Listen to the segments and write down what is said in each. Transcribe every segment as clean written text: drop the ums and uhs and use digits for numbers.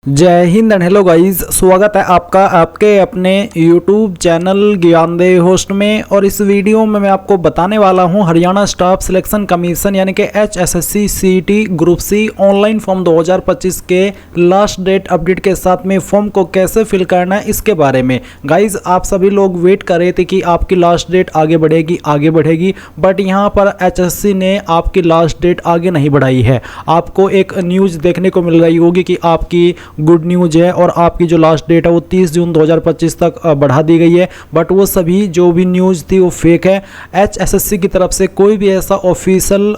जय Hind and hello guys, स्वागत है आपका आपके अपने YouTube चैनल ज्ञानदेव होस्ट में। और इस वीडियो में मैं आपको बताने वाला हूं हरियाणा स्टाफ सिलेक्शन कमीशन यानी कि HSSC CET group C online form 2025 के लास्ट डेट अपडेट के साथ में फॉर्म को कैसे फिल करना है इसके बारे में। गाइस, आप सभी लोग वेट कर रहे थे कि आपकी लास्ट डेट आगे बढ़ेगी, बट यहाँ पर HSSC ने आपकी लास्ट डेट आगे नहीं बढ़ाई है। आपको एक न्यूज़ देखने को मिल रही होगी कि आपकी गुड न्यूज़ है और आपकी जो लास्ट डेट है वो 30 जून 2025 तक बढ़ा दी गई है, बट वो सभी जो भी न्यूज़ थी वो फेक है। HSSC की तरफ से कोई भी ऐसा ऑफिशियल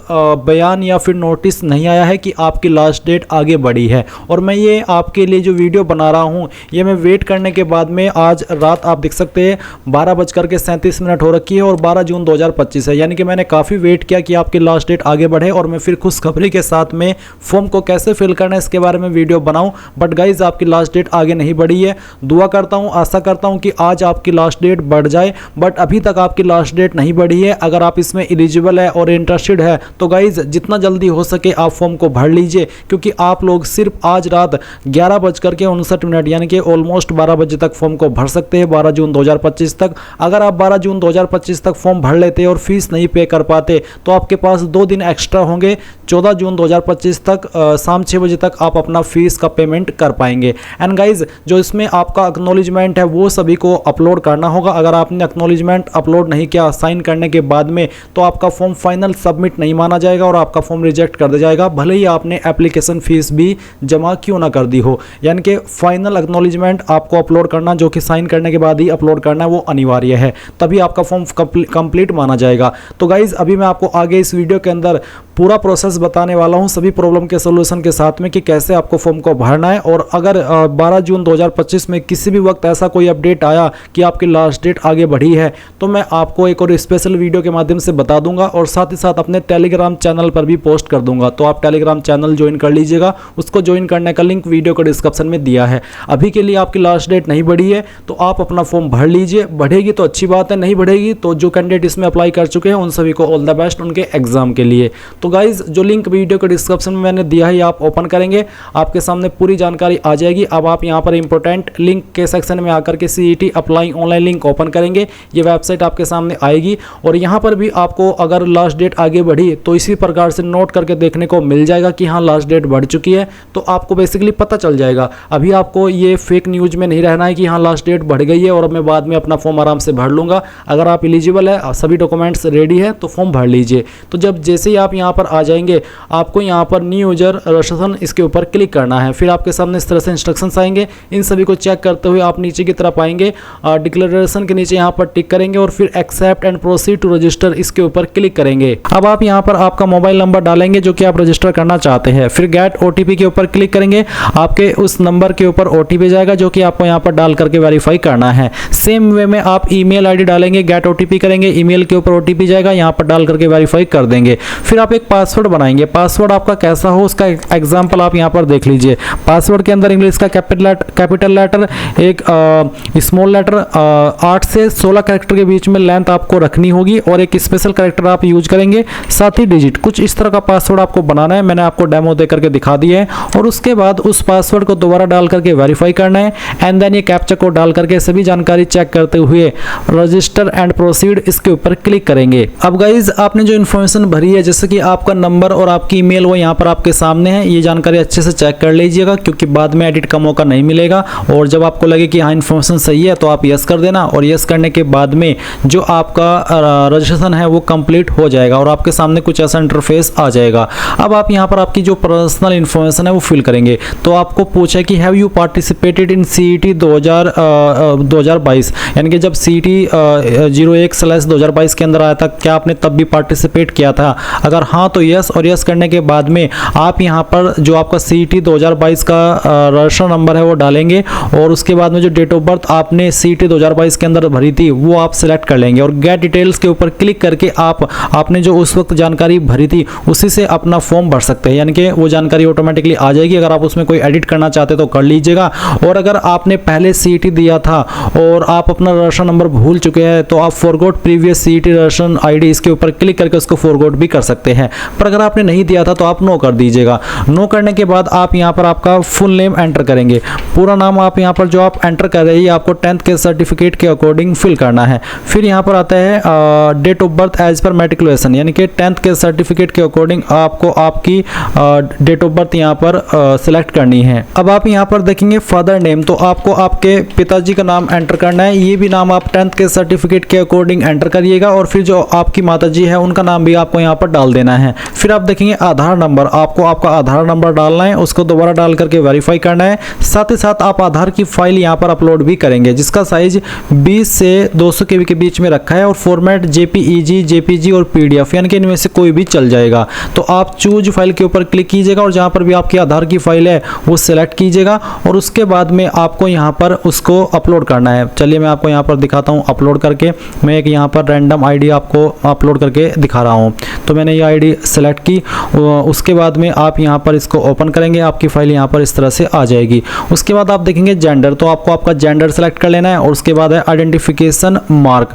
बयान या फिर नोटिस नहीं आया है कि आपकी लास्ट डेट आगे बढ़ी है। और मैं ये आपके लिए जो वीडियो बना रहा हूँ ये मैं वेट करने के बाद में आज रात आप देख सकते हैं 12:37 हो रखी है और 12 जून 2025 है, यानी कि मैंने काफ़ी वेट किया कि आपकी लास्ट डेट आगे बढ़े और मैं फिर खुशखबरी के साथ में फॉर्म को कैसे फिल करना है इसके बारे में वीडियो बनाऊं। बट गाइज, आपकी लास्ट डेट आगे नहीं बढ़ी है। दुआ करता हूं, आशा करता हूं कि आज आपकी लास्ट डेट बढ़ जाए, बट अभी तक आपकी लास्ट डेट नहीं बढ़ी है। अगर आप इसमें एलिजिबल है और इंटरेस्टेड है तो गाइज जितना जल्दी हो सके आप फॉर्म को भर लीजिए, क्योंकि आप लोग सिर्फ आज रात 11:59 यानी कि ऑलमोस्ट 12 बजे तक फॉर्म को भर सकते हैं, 12 जून 2025 तक। अगर आप 12 जून 2025 तक फॉर्म भर लेते और फीस नहीं पे कर पाते तो आपके पास 2 दिन एक्स्ट्रा होंगे। 14 जून 2025 तक शाम 6 बजे तक आप अपना फीस का पेमेंट कर पाएंगे। एंड गाइज, जो इसमें आपका एक्नॉलेजमेंट है वो सभी को अपलोड करना होगा। अगर आपने एक्नॉलेजमेंट अपलोड नहीं किया साइन करने के बाद में तो आपका फॉर्म फाइनल सबमिट नहीं माना जाएगा और आपका फॉर्म रिजेक्ट कर दिया जाएगा, भले ही आपने एप्लीकेशन फीस भी जमा क्यों ना कर दी हो। यानी कि फाइनल एक्नॉलेजमेंट आपको अपलोड करना, जो कि साइन करने के बाद ही अपलोड करना है, वो अनिवार्य है, तभी आपका फॉर्म कंप्लीट माना जाएगा। तो गाइज, अभी मैं आपको आगे इस वीडियो के अंदर पूरा प्रोसेस बताने वाला हूं सभी प्रॉब्लम के सोल्यूशन के साथ में कि कैसे आपको फॉर्म को भरना है। और अगर 12 जून 2025 में किसी भी वक्त ऐसा कोई अपडेट आया कि आपकी लास्ट डेट आगे बढ़ी है तो मैं आपको एक और स्पेशल वीडियो के माध्यम से बता दूंगा और साथ ही साथ अपने टेलीग्राम चैनल पर भी पोस्ट कर दूंगा। तो आप टेलीग्राम चैनल ज्वाइन कर लीजिएगा, उसको ज्वाइन करने का लिंक वीडियो को डिस्क्रिप्शन में दिया है। अभी के लिए आपकी लास्ट डेट नहीं बढ़ी है तो आप अपना फॉर्म भर लीजिए। बढ़ेगी तो अच्छी बात है, नहीं बढ़ेगी तो जो कैंडिडेट इसमें अप्लाई कर चुके हैं उन सभी को ऑल द बेस्ट उनके एग्जाम के लिए। तो गाइज, जो लिंक वीडियो के डिस्क्रिप्शन में मैंने दिया है आप ओपन करेंगे, आपके सामने पूरी जानकारी आ जाएगी। अब आप यहाँ पर इंपॉर्टेंट लिंक के सेक्शन में आकर के CET apply online link open करेंगे, ये वेबसाइट आपके सामने आएगी और यहाँ पर भी आपको अगर लास्ट डेट आगे बढ़ी तो इसी प्रकार से नोट करके देखने को मिल जाएगा कि हाँ लास्ट डेट बढ़ चुकी है, तो आपको बेसिकली पता चल जाएगा। अभी आपको ये फेक न्यूज़ में नहीं रहना है कि हाँ लास्ट डेट बढ़ गई है और मैं बाद में अपना फॉर्म आराम से भर लूँगा। अगर आप एलिजिबल है, सभी डॉक्यूमेंट्स रेडी है तो फॉर्म भर लीजिए। तो जब जैसे ही आप यहाँ पर आ जाएंगे आपको यहाँ पर न्यू यूजर रजिस्ट्रेशन इसके ऊपर क्लिक करना है। फिर आपके सामने इस तरह से इंस्ट्रक्शंस आएंगे, इन सभी को चेक करते हुए आप नीचे की तरफ आएंगे, डिक्लेरेशन के नीचे यहाँ पर टिक करेंगे और फिर accept and proceed to register इसके ऊपर क्लिक करेंगे। अब आप यहाँ पर आपका मोबाइल नंबर डालेंगे जो कि आप रजिस्टर करना चाहते हैं, फिर गेट OTP के ऊपर क्लिक करेंगे। आपके उस नंबर के ऊपर OTP जाएगा जो कि आपको यहाँ पर डाल करके वेरीफाई करना है। सेम वे में आप ईमेल ID डालेंगे, गेट OTP करेंगे, ईमेल के ऊपर OTP जाएगा, यहाँ पर डाल करके वेरीफाई कर देंगे। फिर आप एक पासवर्ड बनाएंगे, पासवर्ड आपका कैसा हो उसका एग्जाम्पल आप यहाँ पर देख लीजिए। पासवर्ड के अंदर इंग्लिश का कैपिटल लेटर, एक स्मॉल लेटर, 8 से 16 कैरेक्टर के बीच में लेंथ आपको रखनी होगी और एक स्पेशल कैरेक्टर आप यूज करेंगे, साथ ही डिजिट। कुछ इस तरह का पासवर्ड आपको बनाना है, मैंने आपको डेमो दे करके दिखा दिया है। और उसके बाद उस पासवर्ड को दोबारा डाल करके वेरीफाई करना है एंड देन ये कैप्चा कोड डाल करके सभी जानकारी चेक करते हुए रजिस्टर एंड प्रोसीड इसके ऊपर क्लिक करेंगे। अब गाइज, आपने जो इन्फॉर्मेशन भरी है जैसे कि आपका नंबर और आपकी ईमेल वो यहाँ पर आपके सामने है, ये जानकारी अच्छे से चेक कर लीजिएगा क्योंकि बाद में एडिट का मौका नहीं मिलेगा। और जब आपको लगे कि हाँ इन्फॉर्मेशन सही है तो आप यस कर देना और यस करने के बाद में जो आपका रजिस्ट्रेशन है वो कंप्लीट हो जाएगा और आपके सामने कुछ ऐसा इंटरफेस आ जाएगा। अब आप यहाँ पर आपकी जो पर्सनल इन्फॉर्मेशन है वो फिल करेंगे। तो आपको पूछा कि have you participated in CET 2022, यानी कि जब CET 01/2022 के अंदर आया था क्या आपने तब भी पार्टिसिपेट किया था। अगर हाँ तो यस, और यस करने के बाद में आप यहाँ पर जो आपका CET 2022 का रजिस्टर नंबर है वो डालेंगे और उसके बाद में जो डेट ऑफ बर्थ आपने CET 2022 के अंदर भरी थी वो आप सेलेक्ट कर लेंगे और गेट डिटेल्स के ऊपर क्लिक करके आपने जो उस वक्त जानकारी भरी थी उसी से अपना फॉर्म भर सकते हैं, यानी कि वो जानकारी ऑटोमेटिकली आ जाएगी। अगर आप उसमें कोई एडिट करना चाहते तो कर लीजिएगा। और अगर आपने पहले CET दिया था और आप अपना रजिस्टर नंबर भूल चुके हैं तो आप forgot previous CET registration ID इसके ऊपर क्लिक करके उसको फॉरगॉट भी कर सकते हैं। पर अगर आपने नहीं दिया था तो आप नो कर दीजिएगा। नो करने के बाद आप यहाँ पर आपका फुल नेम एंटर करेंगे। पूरा नाम आप यहाँ पर जो आप एंटर कर रहे हैं आपको 10th के सर्टिफिकेट के अकॉर्डिंग फिल करना है। फिर यहाँ पर आता है date of birth as per matriculation, यानी कि 10th के सर्टिफिकेट के अकॉर्डिंग आपको आपकी डेट ऑफ बर्थ यहाँ पर सिलेक्ट करनी है। अब आप यहाँ पर देखेंगे फादर नेम, तो आपको आपके पिताजी का नाम एंटर करना है। ये भी नाम आप 10th के सर्टिफिकेट के अकॉर्डिंग एंटर करिएगा और फिर जो आपकी माताजी है उनका नाम भी आपको यहाँ पर डाल देना है। फिर आप देखेंगे आधार नंबर, आपको आपका आधार नंबर डालना है, उसको दोबारा डाल करके वेरीफाई करना है। साथ ही साथ आप आधार की फाइल यहाँ पर अपलोड भी करेंगे जिसका साइज 20 से 200 KB के बीच में रखा है और फॉर्मेट JPEG, JPG और PDF, यानी कि इनमें से कोई भी चल जाएगा। तो आप चूज फाइल के ऊपर क्लिक कीजिएगा और जहाँ पर भी आपकी आधार की फाइल है वो सिलेक्ट कीजिएगा और उसके बाद में आपको यहाँ पर उसको अपलोड करना है। चलिए मैं आपको यहाँ पर दिखाता हूँ अपलोड करके। मैं एक यहाँ पर रैंडम ID आपको अपलोड करके दिखा रहा हूँ। तो मैंने ये ID सेलेक्ट की, उसके बाद में आप यहाँ पर इसको ओपन करेंगे, आपकी फाइल यहाँ पर इस तरह से आ जाएगी। उसके बाद आप देखेंगे जेंडर, तो आपको आपका जेंडर सेलेक्ट कर लेना है और उसके बाद है आइडेंटिफिकेशन मार्क।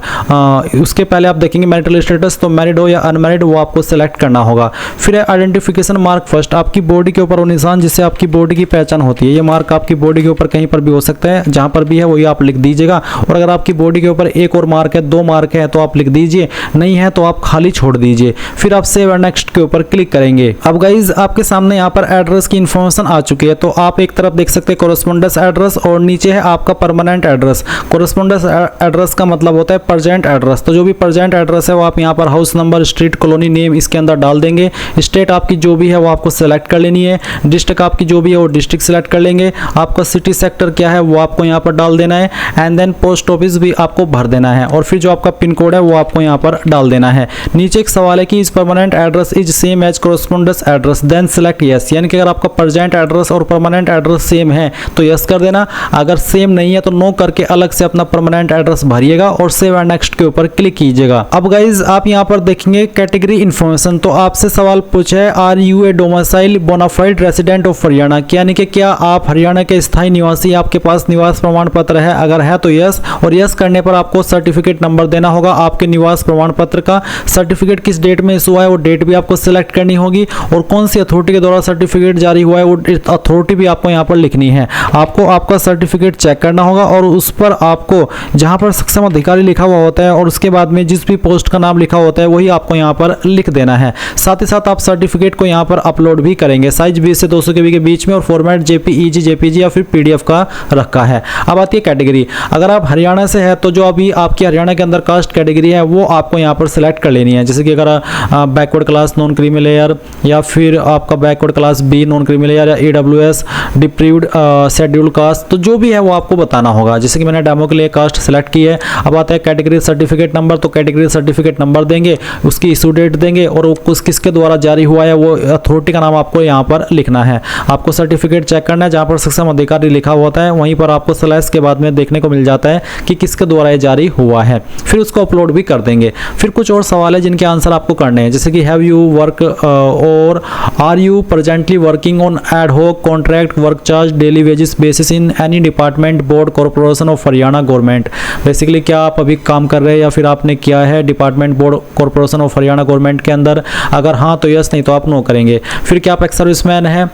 उसके पहले आप देखेंगे मैरिटल स्टेटस, तो मैरिड हो या अनमैरिड वो आपको सेलेक्ट करना होगा। फिर है आइडेंटिफिकेशन मार्क फर्स्ट, आपकी बॉडी के ऊपर वो निशान जिससे आपकी बॉडी की पहचान होती है। ये मार्क आपकी बॉडी के ऊपर कहीं पर भी हो सकता है, जहाँ पर भी है वही आप लिख दीजिएगा। और अगर आपकी बॉडी के ऊपर एक और मार्क है, 2 मार्क है तो आप लिख दीजिए, नहीं है तो आप खाली छोड़ दीजिए। फिर आप सेव एंड नेक्स्ट के ऊपर क्लिक करेंगे। अब गाइज आपके सामने यहाँ पर एड्रेस की इन्फॉर्मेशन आ चुकी है। तो आप एक तरफ देख सकते हैं कोरेस्पोंडेंस एड्रेस और नीचे है आपका परमानेंट एड्रेस। कोरेस्पोंडेंस एड्रेस का मतलब होता है प्रेजेंट एड्रेस। तो जो भी प्रेजेंट एड्रेस है वो आप यहाँ पर house number, street, colony name इसके अंदर डाल देंगे। स्टेट आपकी जो भी है वो आपको सेलेक्ट कर लेनी है। डिस्ट्रिक्ट आपकी जो भी है वो डिस्ट्रिक्ट सेलेक्ट कर लेंगे। आपका सिटी सेक्टर क्या है वो आपको यहाँ पर डाल देना है एंड देन पोस्ट ऑफिस भी आपको भर देना है और फिर जो आपका पिन कोड है वो आपको यहाँ पर डाल देना है। नीचे एक सवाल है कि इस permanent address is same as correspondence address then select yes, यानी कि अगर आपका प्रेजेंट एड्रेस और परमानेंट एड्रेस सेम है तो यस कर देना, अगर सेम नहीं है तो नो करके अलग से अपना परमानेंट एड्रेस भरिएगा और सेव एंड नेक्स्ट के ऊपर क्लिक कीजिएगा। अब गाइज आप यहाँ पर देखेंगे कैटेगरी इन्फॉर्मेशन, तो आपसे सवाल पूछा है are you a domicile bonafide resident of Haryana, यानी कि क्या आप हरियाणा के स्थायी निवासी, आपके पास निवास प्रमाण पत्र है, अगर है तो यस, और यस करने पर आपको सर्टिफिकेट नंबर देना होगा आपके निवास प्रमाण पत्र का। सर्टिफिकेट किस डेट में इशू हुआ है वो डेट भी आपको सिलेक्ट करनी होगी और कौन सी अथॉरिटी के द्वारा सर्टिफिकेट जारी हुआ है वो अथॉरिटी भी आपको यहाँ पर लिखनी है। आपको आपका सर्टिफिकेट चेक करना होगा और उस पर आपको जहाँ पर सक्षम अधिकारी लिखा हुआ होता है और उसके बाद में जिस भी पोस्ट का नाम लिखा होता है वही आपको यहाँ पर लिख देना है। साथ ही साथ आप सर्टिफिकेट को यहाँ पर अपलोड भी करेंगे। साइज 20 से 200 KB के बीच में और फॉर्मेट JPEG, JPG या फिर PDF का रखा है। अब आती है कैटेगरी, अगर आप हरियाणा से है तो जो अभी आपकी हरियाणा के अंदर कास्ट कैटेगरी है वो आपको यहाँ पर सिलेक्ट कर लेनी है। जैसे कि अगर backward class non creamy layer या फिर आपका backward class B non creamy layer या AWS डिप्रीव्ड शेड्यूल कास्ट, तो जो भी है वो आपको बताना होगा। जैसे कि मैंने डेमो के लिए कास्ट सेलेक्ट की है। अब आता है कैटेगरी सर्टिफिकेट नंबर, तो कैटेगरी सर्टिफिकेट नंबर देंगे, उसकी इशू डेट देंगे और वो किसके द्वारा जारी हुआ है वो अथॉरिटी का नाम आपको यहाँ पर लिखना है। आपको सर्टिफिकेट चेक करना है, जहाँ पर सक्षम अधिकारी लिखा होता है वहीं पर आपको स्लैश के बाद में देखने को मिल जाता है कि किसके द्वारा ये जारी हुआ है। फिर उसको अपलोड भी कर देंगे। फिर कुछ और सवाल है जिनके आंसर आपको करने हैं, जैसे कि have you work or are you presently working on ad hoc contract work charge daily wages basis in any department board corporation of Haryana government. Basically क्या आप अभी काम कर रहे हैं या फिर आपने किया है department board corporation of Haryana government के अंदर, अगर हाँ तो यस, नहीं तो आप नो करेंगे। फिर क्या आप एक्स सर्विसमैन है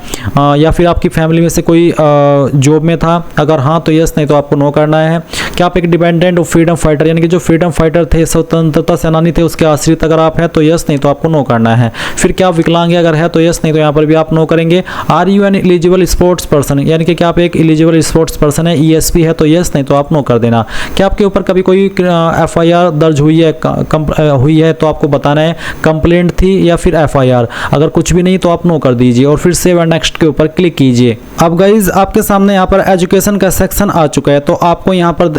या फिर आपकी फैमिली में से कोई जॉब में था, अगर हाँ तो यस, नहीं तो आपको नो करना है। क्या आप एक डिपेंडेंट ऑफ फ्रीडम फाइटर, यानी कि जो फ्रीडम फाइटर थे, स्वतंत्रता सेनानी थे, उसके आश्रित अगर आप है तो यस, नहीं तो आपको नो करना है। फिर क्या आप विकलांग है, अगर है तो यस, नहीं तो यहाँ पर भी आप नो करेंगे। Are you an eligible sports person, यानी कि क्या आप एक एलिजिबल स्पोर्ट्स पर्सन है, ESP है तो यस, नहीं तो आप नो कर देना। क्या आपके ऊपर कभी कोई FIR दर्ज हुई है तो आपको बताना है कंप्लेंट थी या फिर FIR, अगर कुछ भी नहीं तो आप नो कर दीजिए और फिर सेव एंड नेक्स्ट के ऊपर क्लिक कीजिए। अब गाइज आपके सामने यहाँ पर एजुकेशन का सेक्शन आ चुका है, तो आपको यहाँ पर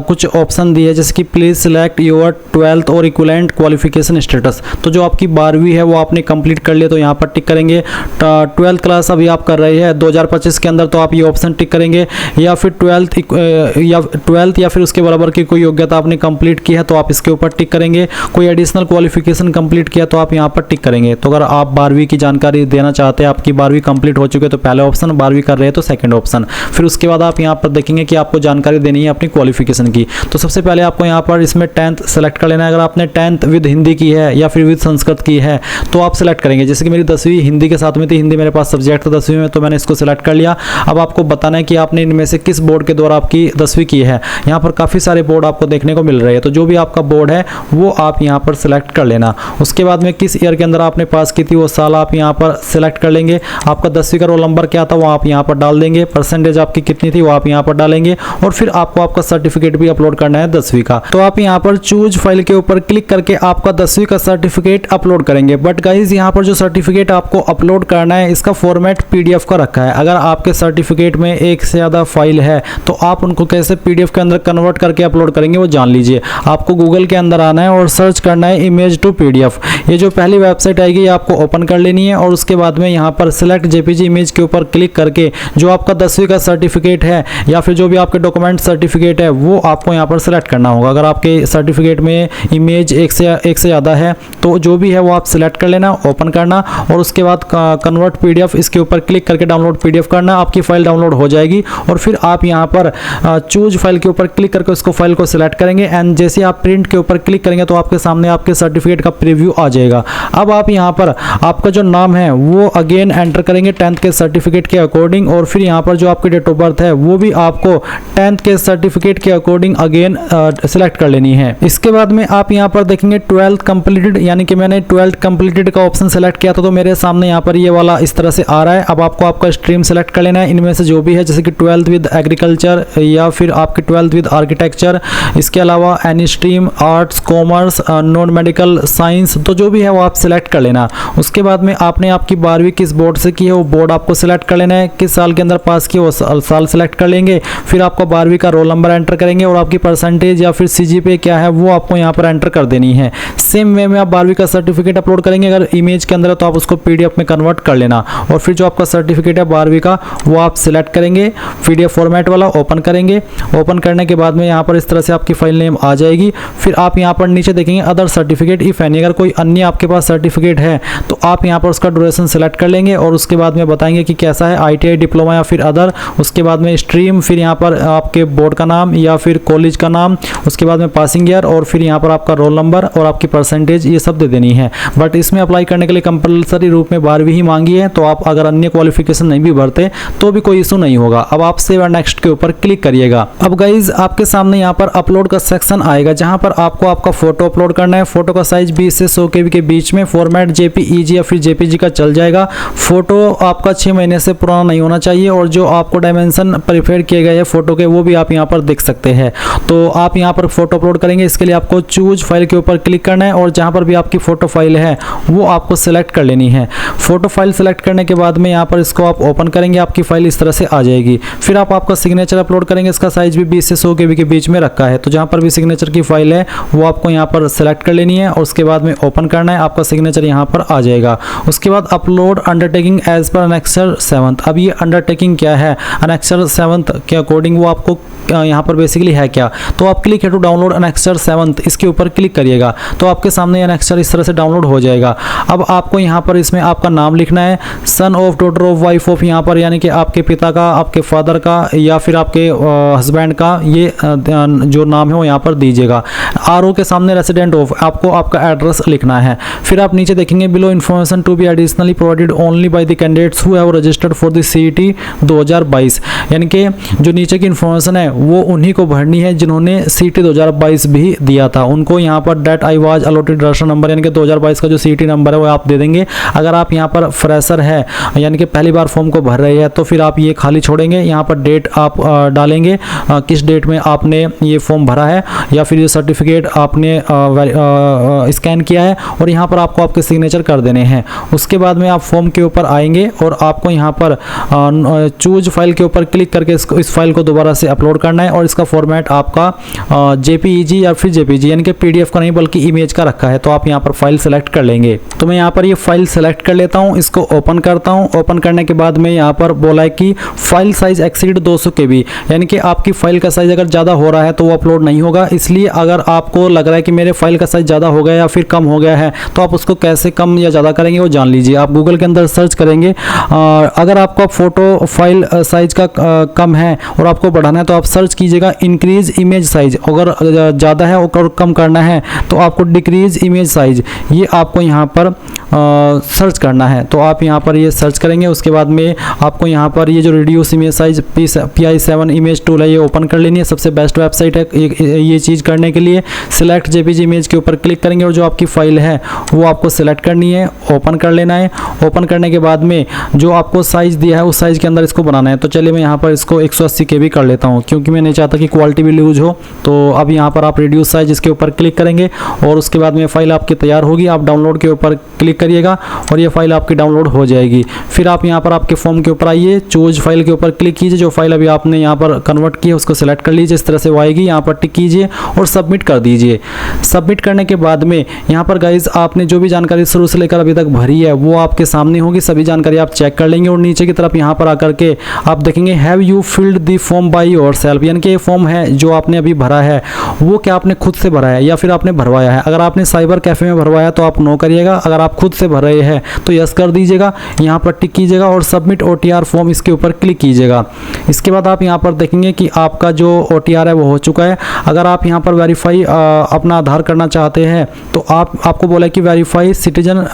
कुछ ऑप्शन दिए, जैसे कि प्लीज सिलेक्ट योर 12th और इक्विवेलेंट क्वालिफिकेशन स्टेटस। तो जो आपकी 12वीं है वो आपने कंप्लीट कर लिया तो यहाँ पर टिक करेंगे। 12th क्लास अभी आप कर रहे हैं 2025 के अंदर तो आप ये ऑप्शन टिक करेंगे, या फिर 12th या फिर उसके बराबर की कोई योग्यता आपने कंप्लीट की है तो आप इसके ऊपर टिक करेंगे। कोई एडिशनल क्वालिफिकेशन कंप्लीट किया तो आप यहाँ पर टिक करेंगे। तो अगर आप 12वीं की जानकारी देना चाहते हैं, आपकी 12वीं कंप्लीट हो चुकी है तो पहले ऑप्शन, 12वीं कर रहे हैं तो सेकंड ऑप्शन। फिर उसके बाद आप यहाँ पर देखेंगे कि आपको जानकारी देनी है अपनी क्वालिफिकेशन की। तो सबसे पहले आपको यहाँ पर इसमें 10th सेलेक्ट कर लेना है। अगर आपने 10th विद हिंदी की है या फिर विद संस्कृत की है तो आप सेलेक्ट करेंगे। जैसे कि मेरी 10वीं हिंदी के साथ में थी, हिंदी मेरे पास सब्जेक्ट था 10वीं में, तो मैंने इसको सेलेक्ट कर लिया। अब आपको बताना है कि आपने इनमें से किस बोर्ड के द्वारा आपकी 10वीं की है। यहाँ पर काफ़ी सारे बोर्ड आपको देखने को मिल रहे हैं, तो जो भी आपका बोर्ड है वो आप यहाँ पर सेलेक्ट कर लेना। उसके बाद में किस ईयर के अंदर आपने पास की थी वो साल आप यहाँ पर सेलेक्ट कर लेंगे। आपका 10वीं का रोल नंबर क्या था वो आप यहाँ पर डाल देंगे, परसेंटेज आपकी कितनी थी वो आप यहाँ पर डालेंगे, और फिर आपको आपका सर्टिफिकेट भी अपलोड करना है 10वीं का। तो आप यहाँ पर चूज फाइल के ऊपर क्लिक करके आपका 10वीं का सर्टिफिकेट अपलोड करेंगे। बट गाइज यहाँ पर जो सर्टिफिकेट आपको अपलोड करना है इसका फॉर्मेट PDF का रखा है। अगर आपके सर्टिफिकेट में एक से ज़्यादा फाइल है तो आप उनको कैसे PDF के अंदर कन्वर्ट करके अपलोड करेंगे वो जान लीजिए। आपको गूगल के अंदर आना है और सर्च करना है इमेज टू PDF। ये जो पहली वेबसाइट आएगी ये आपको ओपन कर लेनी है, और उसके बाद में यहाँ पर सिलेक्ट JPG इमेज के ऊपर क्लिक करके जो आपका 10वीं का सर्टिफिकेट है या फिर जो भी आपके डॉक्यूमेंट सर्टिफिकेट है वो आपको यहाँ पर सिलेक्ट करना होगा। अगर आपके सर्टिफिकेट में इमेज एक से ज़्यादा है तो जो भी है वो आप सिलेक्ट कर लेना, ओपन करना, और उसके बाद कन्वर्ट PDF इसके ऊपर क्लिक करके डाउनलोड PDF करना। आपकी फाइल डाउनलोड हो जाएगी, और फिर आप यहाँ पर चूज फाइल के ऊपर क्लिक करके उसको फाइल को सिलेक्ट करेंगे, एंड जैसे आप प्रिंट के ऊपर क्लिक करेंगे तो आपके सामने आपके सर्टिफिकेट का प्रीव्यू आ जाएगा। अब आप यहाँ पर आपका जो नाम है वो अगेन एंटर करेंगे 10th के सर्टिफिकेट के अकॉर्डिंग, और फिर यहाँ पर जो आपकी डेट ऑफ बर्थ है वो भी आपको 10th के सर्टिफिकेट के अकॉर्डिंग अगेन सिलेक्ट कर लेनी है। इसके बाद में आप यहाँ पर देखेंगे 12th कंप्लीटेड, यानी कि मैंने 12th कंप्लीटेड का ऑप्शन सेलेक्ट किया था तो मेरे सामने यहाँ पर ये वाला इस तरह से आ रहा है। अब आपको आपका स्ट्रीम सेलेक्ट कर लेना है इनमें से जो भी है, जैसे कि 12th विद एग्रीकल्चर या फिर आपकी 12th विद आर्किटेक्चर, इसके अलावा any stream, arts, commerce, non medical, science, तो जो भी है वो आप सिलेक्ट कर लेना। उसके बाद में आपने आपकी 12वीं किस बोर्ड से की है वो बोर्ड आपको सिलेक्ट कर लेना है, किस साल के अंदर पास की वो साल सिलेक्ट कर लेंगे। फिर आपको 12वीं का रोल नंबर एंटर करेंगे, और आपकी परसेंटेज या फिर CGPA क्या है वो आपको यहाँ पर एंटर कर देनी है। सेम वे में आप 12वीं का सर्टिफिकेट अपलोड करेंगे, अगर इमेज के अंदर है तो आप उसको PDF में कन्वर्ट कर लेना, और फिर जो आपका सर्टिफिकेट है 12वीं का वो आप सिलेक्ट करेंगे PDF फॉर्मेट वाला, ओपन करेंगे। ओपन करने के बाद में यहाँ पर इस तरह से आपकी फाइल नेम आ जाएगी। फिर आप यहाँ पर नीचे देखेंगे अदर सर्टिफिकेट इफ एनी, अगर कोई अन्य आपके पास सर्टिफिकेट है तो आप यहाँ पर उसका ड्यूरेशन सेलेक्ट कर लेंगे, और उसके बाद में बताएंगे कि कैसा है, ITI, डिप्लोमा या फिर अदर। उसके बाद में स्ट्रीम, फिर यहाँ पर आपके बोर्ड का नाम या फिर कॉलेज का नाम, उसके बाद में पासिंग ईयर, और फिर यहाँ पर आपका रोल नंबर और आपकी परसेंटेज, ये सब दे देनी है। बट इसमें अप्लाई करने के लिए कंपलसरी रूप में 12वीं ही मांगी है, तो आप अगर अन्य क्वालिफिकेशन नहीं भी भरते तो भी कोई इशू नहीं होगा। अब आप सेव और नेक्स्ट के ऊपर क्लिक करिएगा। अब गाइज आपके सामने यहाँ पर अपलोड का सेक्शन आएगा, जहाँ पर आपको आपका फोटो अपलोड करना है। फोटो का साइज 20 से 100 KB के बीच में, फॉर्मेट JPEG या फिर JPG का चल जाएगा। फोटो आपका 6 महीने से पुराना नहीं होना चाहिए, और जो आपको डायमेंशन प्रिफेयर किए गए हैं फोटो के वो भी आप यहाँ पर देख सकते हैं। तो आप यहाँ पर फोटो अपलोड करेंगे, इसके लिए आपको चूज फाइल के ऊपर क्लिक करना है, और जहाँ पर भी आपकी फोटो फाइल है वो आपको सेलेक्ट कर लेनी है। फोटो फाइल सेलेक्ट करने के बाद में यहाँ पर इसको आप ओपन करेंगे, आपकी फाइल इस तरह से आ जाएगी। फिर आप आपका सिग्नेचर अपलोड करेंगे, इसका साइज भी 20 से 100 KB के बीच में रखा है, तो जहाँ पर भी सिग्नेचर की फाइल है वो आपको यहाँ पर सेलेक्ट कर लेनी है, और उसके बाद में ओपन करना है, आपका सिग्नेचर यहाँ पर आ जाएगा। उसके बाद upload undertaking as per annexure 7th। अब ये अंडरटेकिंग क्या है, अनेक्सर 7th के अकॉर्डिंग वो आपको यहाँ पर बेसिकली है क्या, तो आप क्लिक है टू डाउनलोड अनेक्सर 7th, इसके ऊपर क्लिक करिएगा तो आपके सामने अनेक्सर इस तरह से डाउनलोड हो जाएगा। अब आपको यहाँ पर इसमें आपका नाम लिखना है, son of, daughter of, wife of, यहाँ पर यानी कि आपके पिता का, आपके फादर का या फिर आपके हस्बैंड का, ये जो नाम है वो यहाँ पर दीजिएगा। RO के सामने रेसिडेंट ऑफ, आपको आपका एड्रेस लिखना है। फिर आप नीचे देखेंगे below information to be additionally provided only by the candidates who have registered for the CET 2022, यानी कि जो नीचे की इन्फॉर्मेशन है वो उन्हीं को भरनी है जिन्होंने CET 2022 भी दिया था। उनको यहाँ पर date I was allotted register number, यानी कि 2022 का जो CET नंबर है वो आप दे देंगे। अगर आप यहाँ पर फ्रेशर है यानी कि पहली बार फॉर्म को भर रहे हैं तो फिर आप ये खाली छोड़ेंगे, यहाँ पर डेट आप डालेंगे किस डेट में आपने ये फॉर्म भरा है या फिर ये सर्टिफिकेट आपने स्कैन किया है, और यहाँ पर आपको आपके सिग्नेचर कर देने हैं। उसके बाद में आप फॉर्म के ऊपर आएंगे और आपको यहाँ पर चूज फाइल के ऊपर क्लिक करके इस फाइल को दोबारा से अपलोड करना है और इसका फॉर्मेट आपका JPEG या फिर JPG यानी कि PDF का नहीं बल्कि इमेज का रखा है। तो आप यहाँ पर फाइल सेलेक्ट कर लेंगे। तो मैं यहाँ पर ये फाइल सेलेक्ट कर लेता हूँ, इसको ओपन करता हूँ। ओपन करने के बाद में यहाँ पर बोला है कि फाइल साइज एक्सीड 200 KB, यानी कि आपकी फाइल का साइज अगर ज़्यादा हो रहा है तो वो अपलोड नहीं होगा। इसलिए अगर आपको लग रहा है कि मेरे फाइल का साइज ज़्यादा हो गया या फिर कम हो गया है तो आप उसको कैसे कम या ज़्यादा करेंगे वो जान लीजिए। आप गूगल के अंदर सर्च करेंगे, अगर आपका फोटो फाइल साइज का कम है और आपको बढ़ाना है तो आप सर्च कीजिएगा इंक्रीज इमेज साइज। अगर ज़्यादा है और कम करना है तो आपको डिक्रीज इमेज साइज, ये आपको यहाँ पर सर्च करना है। तो आप यहाँ पर ये सर्च करेंगे। उसके बाद में आपको यहाँ पर ये जो reduce image size PI7 image tool है ये ओपन कर लेनी है। सबसे बेस्ट वेबसाइट है ये चीज़ करने के लिए। सिलेक्ट JPG इमेज के ऊपर क्लिक करेंगे और जो आपकी फाइल है वो आपको सिलेक्ट करनी है, ओपन कर लेना है। ओपन करने के बाद में जो आपको साइज़ दिया है उस साइज़ के अंदर इसको बनाना है। तो चलिए मैं यहाँ पर इसको 180 KB कर लेता हूँ क्योंकि मैं नहीं चाहता कि क्वालिटी भी लूज हो। तो अब यहाँ पर आप रिड्यूस साइज इसके ऊपर क्लिक करेंगे और उसके बाद में फाइल आपकी तैयार होगी। आप डाउनलोड के ऊपर क्लिक करिएगा और ये फाइल आपकी डाउनलोड हो जाएगी। फिर आप यहाँ पर आपके फॉर्म के ऊपर आइए, चूज फाइल के ऊपर क्लिक कीजिए। जो फाइल अभी आपने यहाँ पर कन्वर्ट की है उसको सिलेक्ट कर लीजिए, इस तरह से वो आएगी। यहाँ पर टिक कीजिए और सबमिट कर दीजिए। सबमिट करने के बाद में यहाँ पर गाइज आपने जो भी जानकारी शुरू से लेकर अभी तक भरी है वो आपके सामने होगी। सभी जानकारी आप चेक कर लेंगे और नीचे की तरफ यहाँ पर आकर के आप देखेंगे have you filled the form by yourself, यानी कि ये फॉर्म है जो आपने अभी भरा है वो क्या आपने खुद से भरा है या फिर आपने भरवाया है। अगर आपने साइबर कैफे में भरवाया तो आप नो करिएगा, अगर आप खुद से भर रहे हैं तो यस कर दीजिएगा। यहाँ पर टिक कीजिएगा और सबमिट OTR फॉर्म इसके ऊपर क्लिक कीजिएगा। इसके बाद आप यहाँ पर देखेंगे कि आपका जो OTR है वो हो चुका है। अगर आप यहाँ पर वेरीफाई अपना आधार करना चाहते हैं तो आपको बोला है कि verify citizen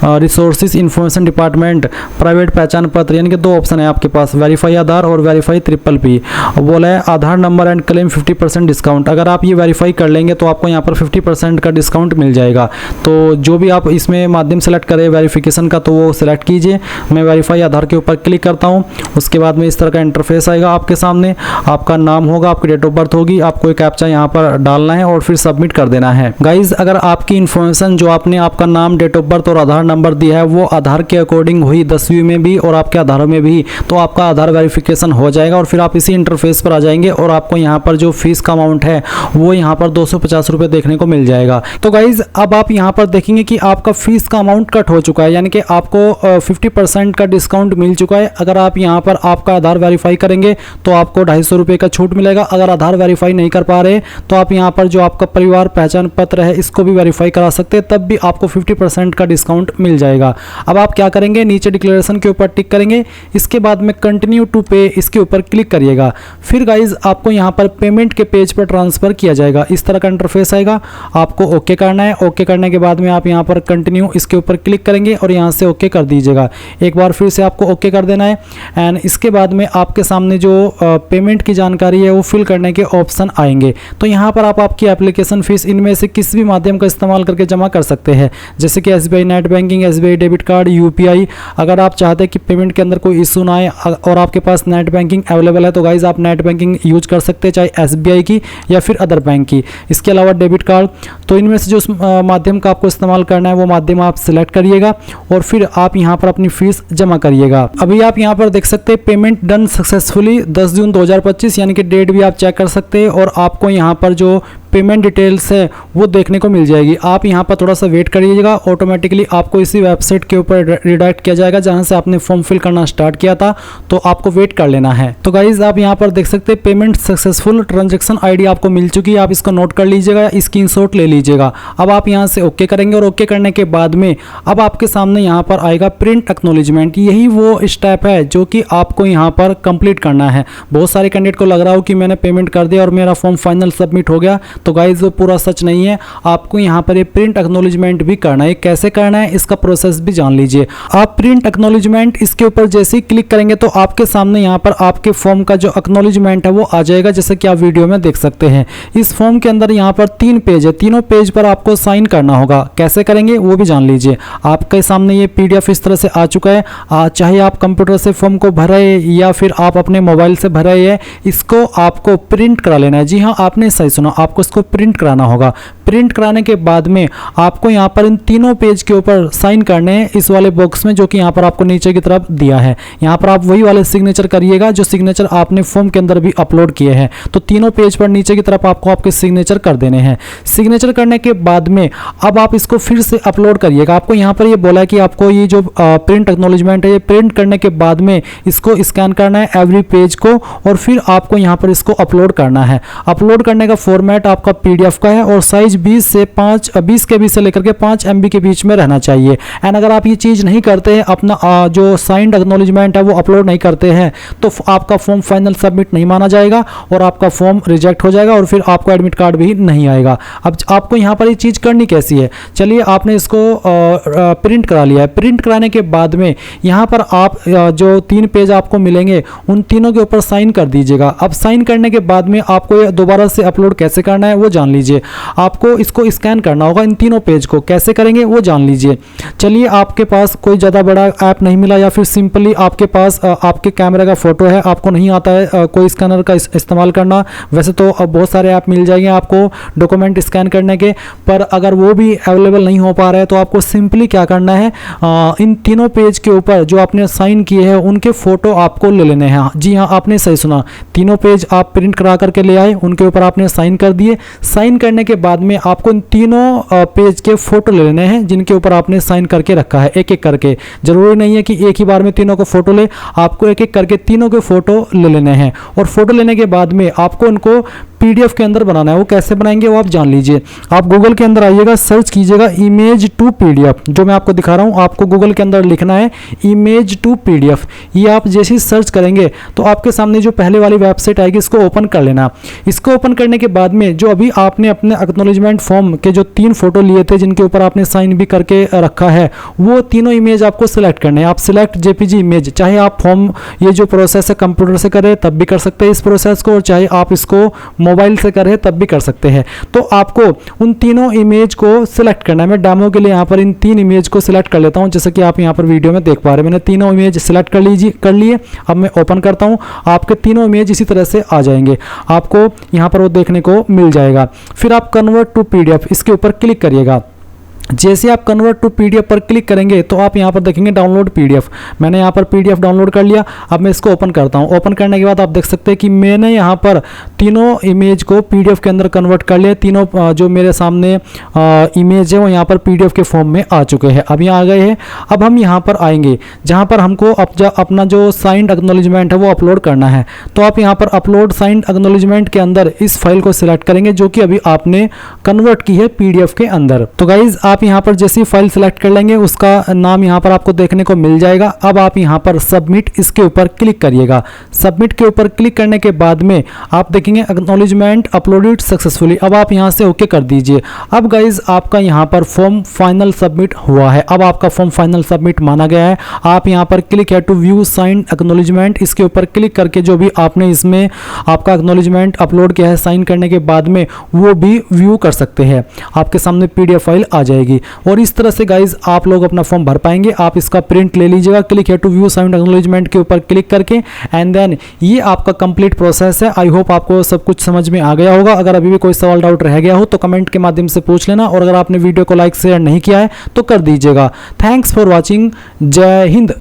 resources information department private पहचान पत्र, यानी कि दो ऑप्शन है आपके पास, वेरीफाई आधार और वेरीफाई PPP। बोला है आधार नंबर एंड क्लेम 50% डिस्काउंट। अगर आप ये वेरीफाई कर लेंगे तो आपको यहाँ पर 50% का डिस्काउंट मिल जाएगा। तो जो भी आप इसमें माध्यम सेलेक्ट करें वेरिफिकेशन का तो वो सिलेक्ट कीजिए। मैं वेरीफाई आधार के ऊपर क्लिक करता हूँ। उसके बाद में इस तरह का इंटरफेस आएगा आपके सामने। आपका नाम होगा, आपकी डेट ऑफ बर्थ होगी, आपको एक कैप्चा यहाँ पर डालना है और फिर सबमिट कर देना है। गाइज अगर आपकी इन्फॉर्मेशन जो आपने आपका नाम, डेट ऑफ बर्थ और आधार नंबर दिया है वो आधार के अकॉर्डिंग हुई 10वीं में भी और आपके आधार में भी, तो आपका आधार वेरिफिकेशन हो जाएगा और फिर आप इसी इंटरफेस पर आ जाएंगे और आपको यहाँ पर जो फीस का अमाउंट है वो यहाँ पर 250 रुपये देखने को मिल जाएगा। तो गाइज अब आप यहाँ पर देखेंगे कि आपका फीस का अमाउंट कट हो चुका है, यानी कि आपको 50% का डिस्काउंट मिल चुका है। अगर आप यहाँ पर आपका आधार वेरीफाई करेंगे तो आपको 250 रुपये का छूट मिलेगा। अगर आधार वेरीफाई नहीं कर पा रहे तो आप यहाँ पर जो आपका परिवार पहचान पत्र है इसको भी वेरीफाई करा सकते हैं, तब भी आपको 50% का डिस्काउंट मिल जाएगा। अब आप क्या करेंगे, नीचे डिक्लेरेशन के ऊपर टिक करेंगे। इसके बाद में कंटिन्यू टू पे इसके ऊपर क्लिक करिएगा। फिर गाइज आपको यहाँ पर पेमेंट के पेज पर ट्रांसफर किया जाएगा। इस तरह का इंटरफेस आएगा, आपको ओके करना है। ओके करने के बाद में आप यहाँ पर कंटिन्यू इसके ऊपर क्लिक करेंगे और यहाँ से ओके कर दीजिएगा। एक बार फिर से आपको ओके कर देना है एंड इसके बाद में आपके सामने जो पेमेंट की जानकारी है वो फिल करने के ऑप्शन आएंगे। तो यहाँ पर आप आपकी एप्लीकेशन फीस इनमें से किसी भी माध्यम का इस्तेमाल करके जमा कर सकते हैं, जैसे कि SBI net banking, SBI debit card, UPI। अगर आप चाहते हैं कि पेमेंट के अंदर कोई इशू ना आए और आपके पास नेट बैंकिंग अवेलेबल है तो गाइज आप नेट बैंकिंग यूज कर सकते हैं, चाहे SBI की या फिर अदर बैंक की। इसके अलावा डेबिट कार्ड, तो इनमें से जो माध्यम का आपको इस्तेमाल करना है वो माध्यम आप सिलेक्ट करिएगा और फिर आप यहाँ पर अपनी फीस जमा करिएगा। अभी आप यहाँ पर देख सकते हैं पेमेंट डन सक्सेसफुली 10 जून 2025, यानी कि डेट भी आप चेक कर सकते हैं और आपको यहाँ पर जो पेमेंट डिटेल्स है वो देखने को मिल जाएगी। आप यहाँ पर थोड़ा सा वेट करिएगा, ऑटोमेटिकली आपको इसी वेबसाइट के ऊपर रिडायरेक्ट किया जाएगा जहाँ से आपने फॉर्म फिल करना स्टार्ट किया था, तो आपको वेट कर लेना है। तो गाइज आप यहाँ पर देख सकते हैं पेमेंट सक्सेसफुल, ट्रांजैक्शन ID आपको मिल चुकी है। आप इसको नोट कर लीजिएगा, स्क्रीनशॉट ले लीजिएगा। अब आप यहाँ से ओके करेंगे और ओके करने के बाद में अब आपके सामने यहाँ पर आएगा प्रिंट एक्नॉलेजमेंट। यही वो स्टेप है जो कि आपको यहाँ पर कंप्लीट करना है। बहुत सारे कैंडिडेट को लग रहा हो कि मैंने पेमेंट कर दिया और मेरा फॉर्म फाइनल सबमिट हो गया, तो गाइज वो पूरा सच नहीं है। आपको यहाँ पर ये प्रिंट एक्नॉलेजमेंट भी करना है। कैसे करना है इसका प्रोसेस भी जान लीजिए। आप प्रिंट एक्नॉलेजमेंट इसके ऊपर जैसे ही क्लिक करेंगे तो आपके सामने यहाँ पर आपके फॉर्म का जो एक्नॉलेजमेंट है वो आ जाएगा, जैसे कि आप वीडियो में देख सकते हैं। इस फॉर्म के अंदर यहाँ पर 3 पेज है, तीनों पेज पर आपको साइन करना होगा। कैसे करेंगे वो भी जान लीजिए। आपके सामने ये PDF इस तरह से आ चुका है। चाहे आप कंप्यूटर से फॉर्म को भर रहे हैं या फिर आप अपने मोबाइल से भर रहे हैं, इसको आपको प्रिंट करा लेना है। जी हाँ, आपने सही सुना, आपको इसको प्रिंट कराना होगा। प्रिंट कराने के बाद में आपको यहाँ पर इन तीनों पेज के ऊपर साइन करने हैं इस वाले बॉक्स में, जो कि यहाँ पर आपको नीचे की तरफ दिया है। यहाँ पर आप वही वाले सिग्नेचर करिएगा जो सिग्नेचर आपने फॉर्म के अंदर भी अपलोड किए हैं। तो तीनों पेज पर नीचे की तरफ आपको आपके सिग्नेचर कर देने हैं। सिग्नेचर करने के बाद में अब आप इसको फिर से अपलोड करिएगा। आपको यहाँ पर ये बोला है कि आपको ये जो प्रिंट एक्नॉलेजमेंट है, ये प्रिंट करने के बाद में इसको स्कैन करना है एवरी पेज को, और फिर आपको यहाँ पर इसको अपलोड करना है। अपलोड करने का फॉर्मेट आपका PDF का है और साइज 20 KB से लेकर के 5 MB के बीच में रहना चाहिए। एंड अगर आप ये चीज़ नहीं करते हैं, अपना जो साइंड एक्नॉलेजमेंट है वो अपलोड नहीं करते हैं, तो आपका फॉर्म फाइनल सबमिट नहीं माना जाएगा और आपका फॉर्म रिजेक्ट हो जाएगा और फिर आपको एडमिट कार्ड भी नहीं आएगा। अब आपको यहाँ पर ये चीज़ करनी कैसी है, चलिए आपने इसको प्रिंट करा लिया है। प्रिंट कराने के बाद में यहाँ पर आप जो 3 पेज आपको मिलेंगे उन तीनों के ऊपर साइन कर दीजिएगा। अब साइन करने के बाद में आपको ये दोबारा से अपलोड कैसे करना है वो जान लीजिए। आपको इसको स्कैन करना होगा, इन तीनों पेज को कैसे करेंगे वो जान लीजिए। चलिए आपके पास कोई ज़्यादा बड़ा ऐप नहीं मिला या फिर सिंपली आपके पास आपके कैमरे का फ़ोटो है, आपको नहीं आता है कोई स्कैनर का इस्तेमाल करना। वैसे तो अब बहुत सारे ऐप मिल जाएंगे आपको डॉक्यूमेंट स्कैन करने के, पर अगर वो भी अवेलेबल नहीं हो पा रहा है तो आपको सिंपली क्या करना है, इन तीनों पेज के ऊपर जो आपने साइन किए हैं उनके फ़ोटो आपको ले लेने हैं। जी हाँ, आपने सही सुना, तीनों पेज आप प्रिंट करा करके ले आए, उनके ऊपर आपने साइन कर दिए। साइन करने के बाद में आपको इन तीनों पेज के फ़ोटो ले लेने हैं जिनके ऊपर आपने साइन करके रखा है, एक एक करके। ज़रूरी नहीं है कि एक ही बार में तीनों को फ़ोटो ले, आपको एक एक करके तीनों के फ़ोटो ले लेने हैं। और फ़ोटो लेने के बाद में आपको उनको PDF के अंदर बनाना है। वो कैसे बनाएंगे वो आप जान लीजिए। आप गूगल के अंदर आइएगा, सर्च कीजिएगा इमेज टू PDF, जो मैं आपको दिखा रहा हूँ। आपको गूगल के अंदर लिखना है इमेज टू PDF। ये आप जैसे ही सर्च करेंगे तो आपके सामने जो पहले वाली वेबसाइट आएगी इसको ओपन कर लेना। इसको ओपन करने के बाद में जो अभी आपने अपने एक्नॉलेजमेंट फॉर्म के जो 3 फोटो लिए थे जिनके ऊपर आपने साइन भी करके रखा है, वो तीनों इमेज आपको सिलेक्ट करने हैं। आप सिलेक्ट JPG इमेज, चाहे आप फॉर्म ये जो प्रोसेस है कंप्यूटर से करें तब भी कर सकते हैं इस प्रोसेस को, और चाहे आप इसको मोबाइल से करें तब भी कर सकते हैं। तो आपको उन तीनों इमेज को सिलेक्ट करना है। मैं डेमो के लिए यहाँ पर इन 3 इमेज को सिलेक्ट कर लेता हूँ, जैसे कि आप यहाँ पर वीडियो में देख पा रहे हैं। मैंने तीनों इमेज सिलेक्ट कर लिए। अब मैं ओपन करता हूँ, आपके तीनों इमेज इसी तरह से आ जाएंगे, आपको यहाँ पर वो देखने को मिल जाएगा। फिर आप कन्वर्ट टू PDF इसके ऊपर क्लिक करिएगा। जैसे आप कन्वर्ट टू PDF पर क्लिक करेंगे तो आप यहाँ पर देखेंगे डाउनलोड PDF। मैंने यहाँ पर PDF डाउनलोड कर लिया। अब मैं इसको ओपन करता हूँ। ओपन करने के बाद आप देख सकते हैं कि मैंने यहाँ पर तीनों इमेज को PDF के अंदर कन्वर्ट कर लिया। तीनों जो मेरे सामने इमेज है वो यहाँ पर PDF के फॉर्म में आ चुके हैं। अब यहाँ आ गए हैं। अब हम यहाँ पर आएंगे जहाँ पर हमको अपना जो साइंड एक्नॉलेजमेंट है वो अपलोड करना है। तो आप यहाँ पर अपलोड साइंड एक्नॉलेजमेंट के अंदर इस फाइल को सिलेक्ट करेंगे जो कि अभी आपने कन्वर्ट की है PDF के अंदर। तो गाइज आप यहाँ पर जैसी फाइल सेलेक्ट कर लेंगे उसका नाम यहाँ पर आपको देखने को मिल जाएगा। अब आप यहाँ पर सबमिट इसके ऊपर क्लिक करिएगा। सबमिट के ऊपर क्लिक करने के बाद में आप देखेंगे एक्नॉलेजमेंट अपलोडेड सक्सेसफुली। अब आप यहाँ से ओके कर दीजिए। अब गाइज आपका यहाँ पर फॉर्म फाइनल सबमिट हुआ है। अब आपका फॉर्म फाइनल सबमिट माना गया है। आप यहाँ पर क्लिक है टू व्यू साइंड एक्नॉलेजमेंट, इसके ऊपर क्लिक करके जो भी आपने इसमें आपका एक्नॉलेजमेंट अपलोड किया है साइन करने के बाद में वो भी व्यू कर सकते हैं। आपके सामने PDF फाइल आ जाएगी और इस तरह से गाइज आप लोग अपना फॉर्म भर पाएंगे। आप इसका प्रिंट ले लीजिएगा। क्लिक है टू व्यू साइंड एक्नॉलेजमेंट के ऊपर क्लिक करके एंड देन ये आपका कंप्लीट प्रोसेस है। आई होप आपको सब कुछ समझ में आ गया होगा। अगर अभी भी कोई सवाल डाउट रह गया हो तो कमेंट के माध्यम से पूछ लेना, और अगर आपने वीडियो को लाइक शेयर नहीं किया है तो कर दीजिएगा। Thanks for watching. जय हिंद।